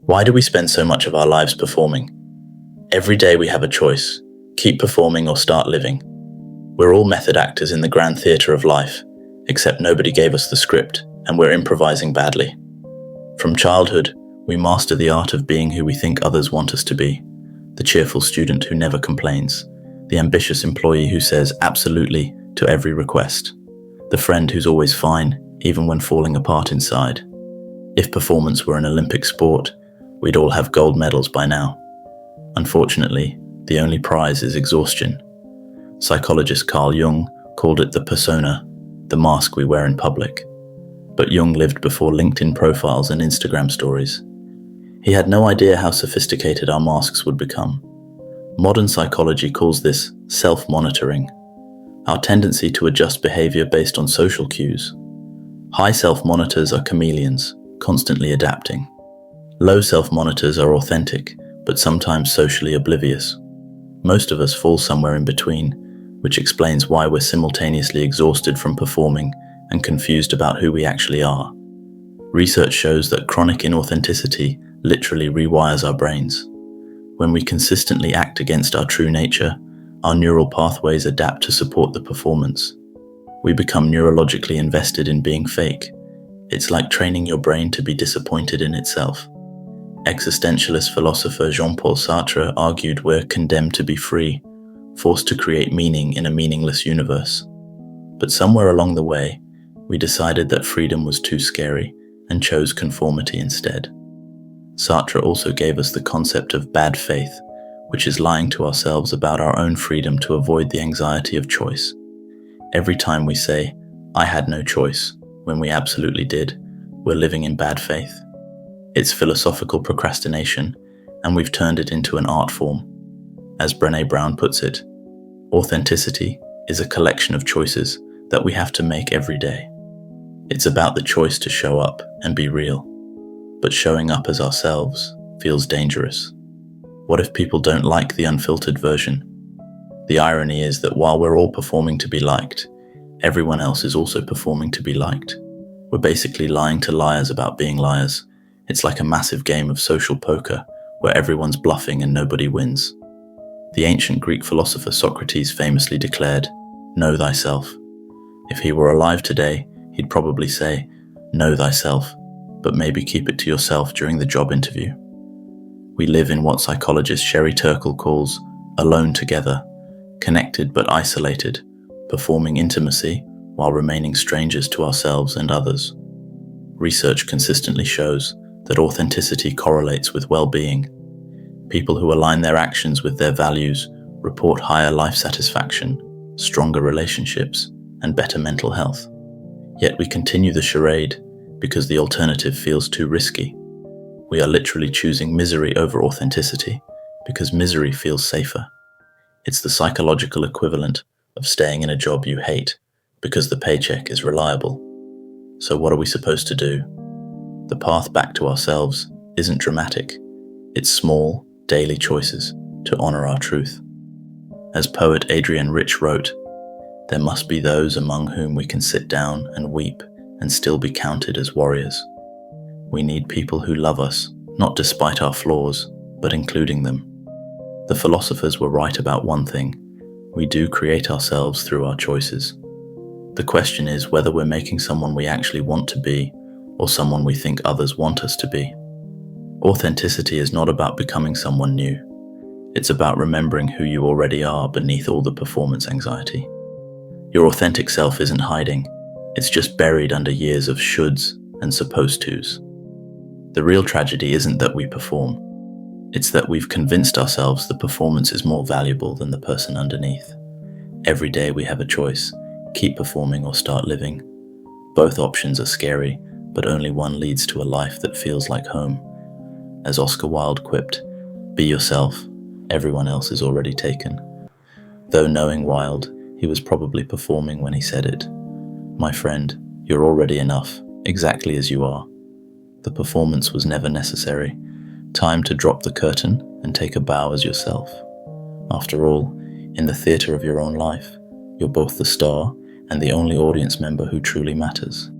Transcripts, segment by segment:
Why do we spend so much of our lives performing? Every day we have a choice: keep performing or start living. We're all method actors in the grand theatre of life, except nobody gave us the script, and we're improvising badly. From childhood, we master the art of being who we think others want us to be: the cheerful student who never complains, the ambitious employee who says absolutely to every request, the friend who's always fine, even when falling apart inside. If performance were an Olympic sport, we'd all have gold medals by now. Unfortunately, the only prize is exhaustion. Psychologist Carl Jung called it the persona, the mask we wear in public. But Jung lived before LinkedIn profiles and Instagram stories. He had no idea how sophisticated our masks would become. Modern psychology calls this self-monitoring, our tendency to adjust behavior based on social cues. High self-monitors are chameleons, constantly adapting. Low self-monitors are authentic, but sometimes socially oblivious. Most of us fall somewhere in between, which explains why we're simultaneously exhausted from performing and confused about who we actually are. Research shows that chronic inauthenticity literally rewires our brains. When we consistently act against our true nature, our neural pathways adapt to support the performance. We become neurologically invested in being fake. It's like training your brain to be disappointed in itself. Existentialist philosopher Jean-Paul Sartre argued we're condemned to be free, forced to create meaning in a meaningless universe. But somewhere along the way, we decided that freedom was too scary and chose conformity instead. Sartre also gave us the concept of bad faith, which is lying to ourselves about our own freedom to avoid the anxiety of choice. Every time we say, "I had no choice," when we absolutely did, we're living in bad faith. It's philosophical procrastination, and we've turned it into an art form. As Brené Brown puts it, authenticity is a collection of choices that we have to make every day. It's about the choice to show up and be real. But showing up as ourselves feels dangerous. What if people don't like the unfiltered version? The irony is that while we're all performing to be liked, everyone else is also performing to be liked. We're basically lying to liars about being liars. It's like a massive game of social poker where everyone's bluffing and nobody wins. The ancient Greek philosopher Socrates famously declared, "Know thyself." If he were alive today, he'd probably say, "Know thyself, but maybe keep it to yourself during the job interview." We live in what psychologist Sherry Turkle calls alone together, connected but isolated, performing intimacy while remaining strangers to ourselves and others. Research consistently shows that authenticity correlates with well-being. People who align their actions with their values report higher life satisfaction, stronger relationships, and better mental health. Yet we continue the charade because the alternative feels too risky. We are literally choosing misery over authenticity because misery feels safer. It's the psychological equivalent of staying in a job you hate because the paycheck is reliable. So what are we supposed to do? The path back to ourselves isn't dramatic. It's small, daily choices to honor our truth. As poet Adrienne Rich wrote, "There must be those among whom we can sit down and weep and still be counted as warriors. We need people who love us, not despite our flaws, but including them." The philosophers were right about one thing: we do create ourselves through our choices. The question is whether we're making someone we actually want to be, or someone we think others want us to be. Authenticity is not about becoming someone new. It's about remembering who you already are beneath all the performance anxiety. Your authentic self isn't hiding. It's just buried under years of shoulds and supposed tos. The real tragedy isn't that we perform. It's that we've convinced ourselves the performance is more valuable than the person underneath. Every day we have a choice: keep performing or start living. Both options are scary, but only one leads to a life that feels like home. As Oscar Wilde quipped, "Be yourself, everyone else is already taken." Though knowing Wilde, he was probably performing when he said it. My friend, you're already enough, exactly as you are. The performance was never necessary. Time to drop the curtain and take a bow as yourself. After all, in the theatre of your own life, you're both the star and the only audience member who truly matters.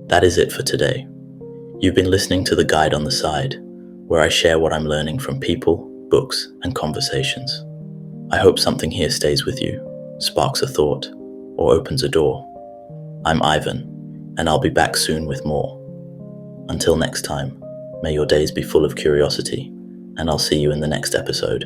That is it for today. You've been listening to The Guide on the Side, where I share what I'm learning from people, books, and conversations. I hope something here stays with you, sparks a thought, or opens a door. I'm Ivan, and I'll be back soon with more. Until next time, may your days be full of curiosity, and I'll see you in the next episode.